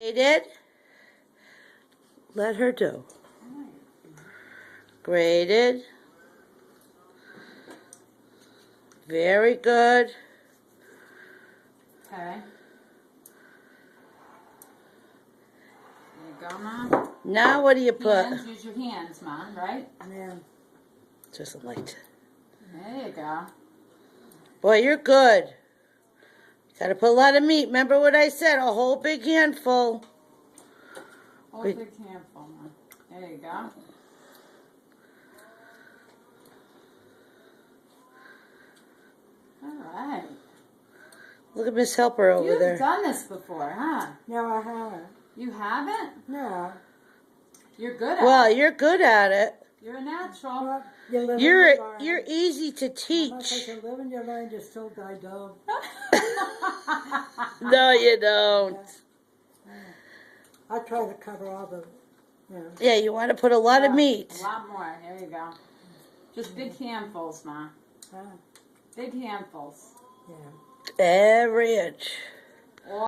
Graded. Let her do. Graded. Very good. Okay. There you go, Mom. Now what do you put? Hands, use your hands, Mom, right? Yeah. Just a light. There you go. Boy, you're good. Gotta put a lot of meat. Remember what I said? A whole big handful. Whole big handful, Mom. There you go. All right. Look at Miss Helper over You've there. done this before, huh? No, I haven't. You haven't? No. You're good at Well, it. you're good at it. You're a natural. Well, you live and You're you learn. you're easy to Unless teach. you live and you learn, you still die dog. No, you don't. I try to cover all the, you know. Yeah, you want to put a lot of A meat. lot more. There you go. Just big handfuls, Ma. Uh, Big handfuls. yeah. Every inch.